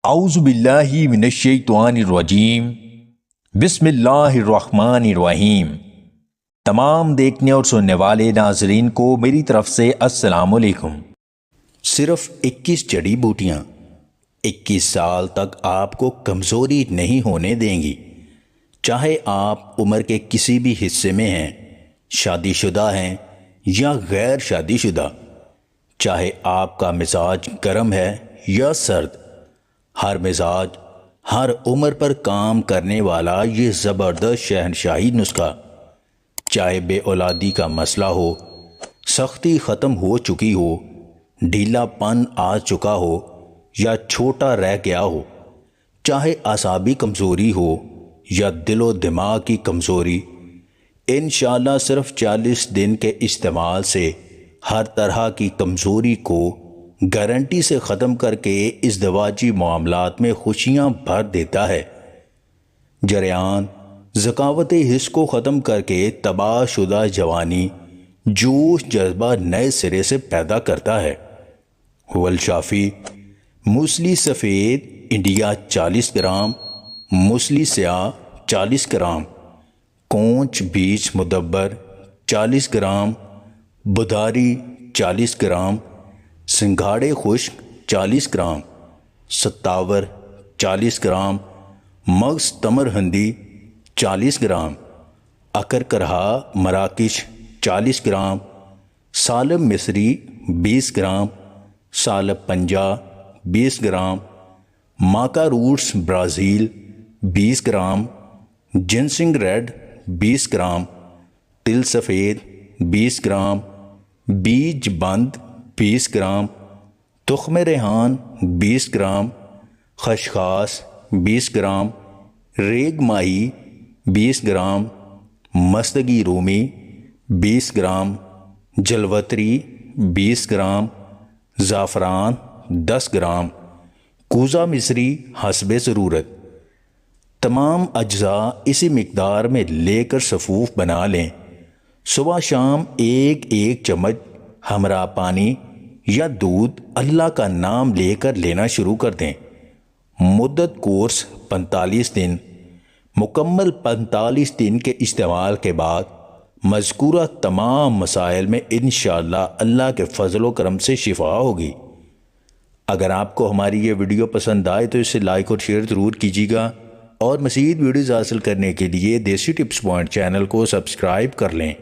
اعوذ باللہ من الشیطان الرجیم بسم اللہ الرحمن الرحیم۔ تمام دیکھنے اور سننے والے ناظرین کو میری طرف سے السلام علیکم۔ صرف 21 جڑی بوٹیاں 21 سال تک آپ کو کمزوری نہیں ہونے دیں گی، چاہے آپ عمر کے کسی بھی حصے میں ہیں، شادی شدہ ہیں یا غیر شادی شدہ، چاہے آپ کا مزاج گرم ہے یا سرد، ہر مزاج ہر عمر پر کام کرنے والا یہ زبردست شہنشاہی نسخہ، چاہے بے اولادی کا مسئلہ ہو، سختی ختم ہو چکی ہو، ڈھیلا پن آ چکا ہو یا چھوٹا رہ گیا ہو، چاہے اعصابی کمزوری ہو یا دل و دماغ کی کمزوری، انشاءاللہ صرف 40 دن کے استعمال سے ہر طرح کی کمزوری کو گارنٹی سے ختم کر کے ازدواجی معاملات میں خوشیاں بھر دیتا ہے۔ جریان ذکاوت حس کو ختم کر کے تباہ شدہ جوانی جوش جذبہ نئے سرے سے پیدا کرتا ہے۔ والشافی موسلی سفید انڈیا 40 گرام، موسلی سیاہ 40 گرام، کونچ بیج مدبر 40 گرام، بداری 40 گرام، سنگھاڑے خشک 40 گرام، ستاور 40 گرام، مغز تمر ہندی 40 گرام، اکر کرہا مراکش 40 گرام، سالب مصری 20 گرام، سالب پنجا 20 gram, maca roots Brazil 20 gram, ginseng red 20 gram, تل سفید 20 گرام، بیج بند 20 گرام، تخم ریحان 20 گرام، خشخاش 20 گرام، ریگ ماہی 20 گرام، مستگی رومی 20 گرام، جلوتری 20 گرام، زعفران 10 گرام، کوزہ مصری حسب ضرورت۔ تمام اجزاء اسی مقدار میں لے کر صفوف بنا لیں۔ صبح شام ایک ایک چمچ ہمراہ پانی یا دودھ اللہ کا نام لے کر لینا شروع کر دیں۔ مدت کورس 45 دن۔ مکمل 45 دن کے استعمال کے بعد مذکورہ تمام مسائل میں انشاءاللہ اللہ کے فضل و کرم سے شفا ہوگی۔ اگر آپ کو ہماری یہ ویڈیو پسند آئے تو اسے لائک اور شیئر ضرور کیجیے گا، اور مزید ویڈیوز حاصل کرنے کے لیے دیسی ٹپس پوائنٹ چینل کو سبسکرائب کر لیں۔